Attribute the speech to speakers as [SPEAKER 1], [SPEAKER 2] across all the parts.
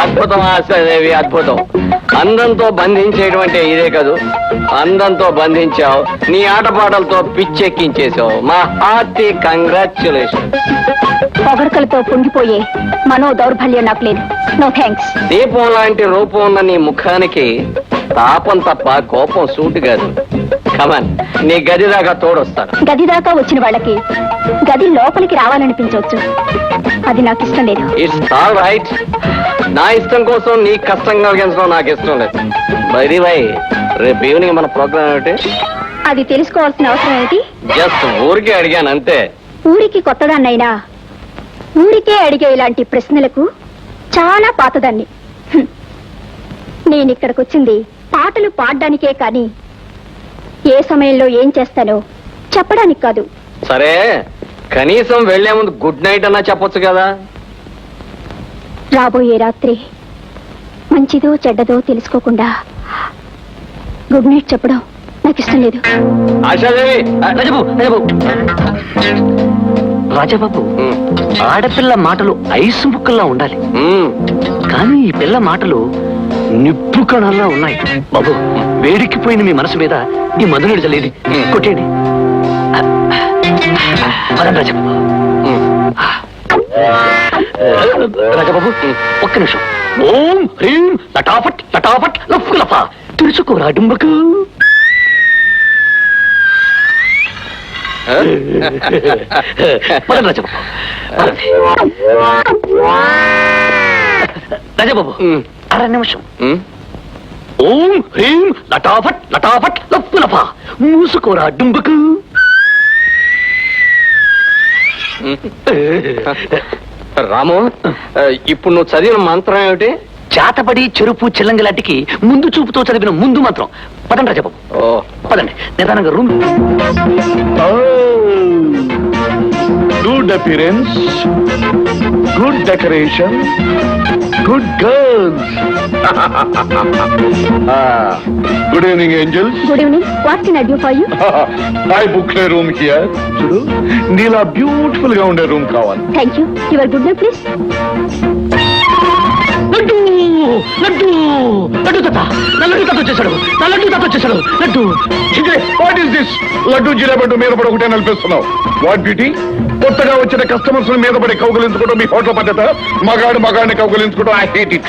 [SPEAKER 1] అద్భుతం ఆశాదేవి, అద్భుతం. అందంతో బంధించేటువంటి ఇదే కాదు, అందంతో బంధించావు, నీ ఆటపాటలతో పిచ్చెక్కించేసావు. మా హార్టీ కంగ్రాచ్యులేషన్.
[SPEAKER 2] పొగడకలతో పొంగిపోయే మనో దౌర్బల్యం నాకు లేదు. No thanks.
[SPEAKER 1] దీపం లాంటి రూపం ఉన్న నీ ముఖానికి తాపం తప్ప కోపం సూటు కాదు. కమన్, నీ గది దాకా తోడొస్తాను.
[SPEAKER 2] గది దాకా వచ్చిన వాళ్ళకి గది లోపలికి రావాలనిపించవచ్చు. అది నాకు ఇష్టం లేదు.
[SPEAKER 1] It's all right. నా ఇష్టం కోసం నీ కష్టం కలిగించడం నాకు ఇష్టం లేదు. బై ది వై, రేపు ఈవినింగ్ మన ప్రోగ్రామ్ ఏమిటి?
[SPEAKER 2] అది తెలుసుకోవాల్సిన అవసరం ఏంటి?
[SPEAKER 1] జస్ట్ ఊరికే అడిగాను అంతే.
[SPEAKER 2] ఊరికి కొత్తదాన్నైనా ఊరికే అడిగే ఇలాంటి ప్రశ్నలకు చాలా పాతదాన్ని. నేను ఇక్కడికి వచ్చింది పాటలు పాడడానికే కానీ ఏ సమయంలో ఏం చేస్తానో చెప్పడానికి కాదు.
[SPEAKER 1] సరే, కనీసం వెళ్లే ముందు గుడ్ నైట్ అన్నా చెప్పొచ్చు కదా.
[SPEAKER 2] రాబోయే రాత్రి మంచిదో చెడ్డదో తెలుసుకోకుండా గుడ్ నైట్ చెప్పడం నాకు ఇష్టం లేదు.
[SPEAKER 1] ఆశాదేవి,
[SPEAKER 3] రాజాబాబు, ఆడపిల్ల మాటలు ఐసు ముక్కల్లా ఉండాలి, కానీ ఈ పిల్ల మాటలు నిప్పు కణాల్లా ఉన్నాయి. బాబు, వేడికిపోయిన మీ మనసు మీద ఈ మధునుడి చల్లేది కొట్టేయండి. రాజాబాబు, రాజాబాబు ఒక్క నిమిషం. ఓం హ్రీం లటాఫట్ లటాఫట్ లఫ్ లఫా తెలుసుకోరా డుంబకు. రాజాబాబు, అర నిమిషం. ఓం హ్రీం లటాఫట్ లటాఫట్ లఫ్ లఫా మూసుకోరా డుంబకు.
[SPEAKER 1] రాము, ఇప్పుడు నువ్వు చదివిన మంత్రం ఏమిటి?
[SPEAKER 3] చేతబడి చెరుపు చిల్లంగిలాంటికి ముందు చూపుతో చదివిన ముందు మంత్రం. పదండి రాజాబాబు, పదండి. నిదానంగా room.
[SPEAKER 4] Good appearance, good decoration, good girls. Good evening angels.
[SPEAKER 2] Good evening. What can I do for you?
[SPEAKER 4] I book a room here. చూడు, నీలా బ్యూటిఫుల్ గా ఉండే రూమ్ కావాలి.
[SPEAKER 2] Thank you. Your good night please.
[SPEAKER 3] Laddu Laddu Laddu తాత, నా లడ్డు తాత వచ్చేసాడు, నా లడ్డు తాత వచ్చేసాడు. Laddu.
[SPEAKER 4] What is this? Laddu జిలేబడ్డు మీద పడి ఒకటే నడిపిస్తున్నావు. What beauty? కొత్తగా వచ్చిన కస్టమర్స్ మీద పడి కౌగులించుకోవడం మీ హోటల్ పద్ధత. మగాడిని కౌగులించుకోవడం ఐ హేట్ ఇట్.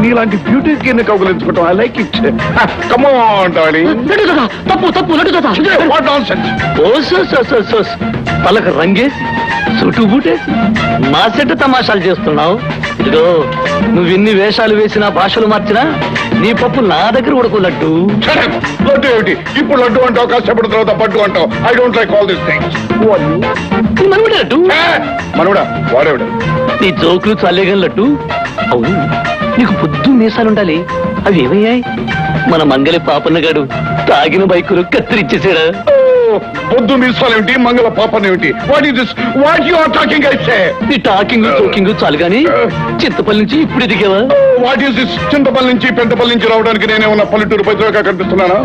[SPEAKER 4] నీలాంటి బ్యూటీకి కౌగులించుకోవడం I like it. Come on darling.
[SPEAKER 3] Laddu తాత, తప్పు తప్పు. లడ్డు తాత.
[SPEAKER 4] What nonsense.
[SPEAKER 3] ఓ తలకు రంగేసి చుట్టూ బూటేసి మా సెట్ తమాషాలు చేస్తున్నావు. ఇదిగో, నువ్వు ఎన్ని వేషాలు వేసినా భాషలు మార్చినా నీ పప్పు నా దగ్గర ఉడకు. లడ్డు.
[SPEAKER 4] లడ్డు ఏమిటి? ఇప్పుడు లడ్డు అంటావు, కష్టపడిన తర్వాత పట్టు అంటావు. I don't like all this things.
[SPEAKER 3] మనవుడే లడ్డు.
[SPEAKER 4] మనవుడా? వాడేవాడు?
[SPEAKER 3] నీ జోకులు చాలేగాని లడ్డు. అవును, నీకు పొద్దు మీసాలుండాలి, అవి ఏమయ్యాయి? మన మంగలి పాపన్నగాడు తాగిన బైకులు కత్తిరించేసాడా?
[SPEAKER 4] పొద్దు మీసాలేమిటి, మంగళ పాపనేమిటి? What is this? What you are talking? I say.
[SPEAKER 3] నీ టాకింగ్ జోకింగ్ చాలు గాని చింతపల్లి నుంచి ఇప్పుడు ఎదిగావా?
[SPEAKER 4] What is this? చింతపల్లి నుంచి పెంటపల్లి నుంచి రావడానికి నేనేమన్నా పల్లెటూరు పైగా కనిపిస్తున్నానా?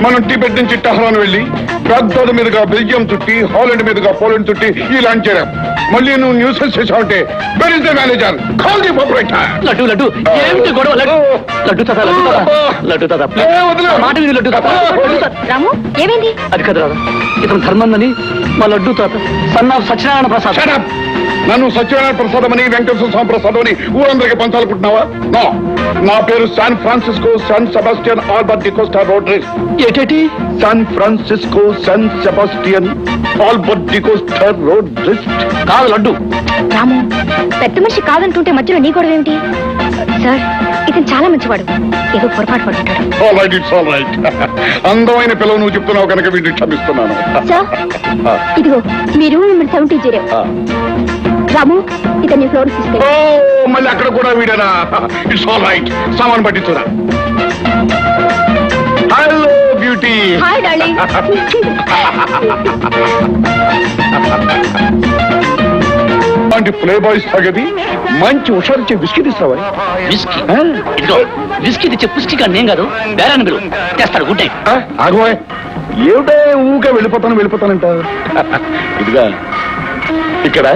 [SPEAKER 4] మనం టిబెట్ నుంచి టహరాన్ వెళ్ళి బాగ్దాద్ మీదుగా బెల్జియం చుట్టి హాలండ్ మీదుగా పోలాండ్ చుట్టి ఈ లాంచ్ చేయడం. మళ్ళీ నువ్వు న్యూసెన్స్ చేసావంటే where is the manager? Call the proprietor.
[SPEAKER 3] Laddu Laddu, ఏమిటి గొడవ? లడ్డు తాత, లడ్డు తాత, లడ్డు తాత, మాట విని లడ్డు తాత.
[SPEAKER 2] రాము, ఏమైంది?
[SPEAKER 3] అది కదా రాదా, ఇతను ధర్మందని మా లడ్డు తాత సన్ ఆఫ్ సత్యనారాయణ ప్రసాద్.
[SPEAKER 4] నన్ను సత్యనారాయణ ప్రసాదం అని వెంకటేశ్వర స్వామి ప్రసాదం అని ఊరందరికీ పంచాలనుకుంటున్నావా? నా పేరు San Francisco San Sebastian Albert D'Costa Rodrigues.
[SPEAKER 3] ఏటేటి?
[SPEAKER 4] San Francisco San Sebastian Albert D'Costa Rodrigues.
[SPEAKER 3] కాదు లడ్డు.
[SPEAKER 2] రాము, పెద్ద మనిషి కాదంటుంటే మధ్యలో నీ గొడవ ఏమిటి? సార్, ఇతను చాలా మంచివాడు, ఏదో పొరపాటు పడుతుంటాడు.
[SPEAKER 4] అందమైన పిల్లలు నువ్వు చెప్తున్నావు కనుక వీటిని క్షమిస్తున్నాను.
[SPEAKER 2] సార్, ఇదిగో మీ రూమ్ నెంబర్ 70. రాము, ఇతన్ని ఫ్లోర్ తీసుకెళ్ళి.
[SPEAKER 4] మళ్ళీ అక్కడ కూడా వీడనా? It's all right. సామాన్ పట్టించురా. Hello beauty.
[SPEAKER 2] Hi darling.
[SPEAKER 4] అలాంటి ప్లే బాయ్స్ తాగేది మంచి హుషారిచ్చే విస్కీ తీసుకోవా?
[SPEAKER 3] విస్కీ? ఇదిగో, విస్కీ తెచ్చే పుస్కీ కాదు, నేను కాదు, బేరాన్ని బిలు తెస్తాడు. Good night.
[SPEAKER 4] ఆగోయ్, ఏమిటే ఊగా వెళ్ళిపోతానంట. ఇదిగా, ఇక్కడ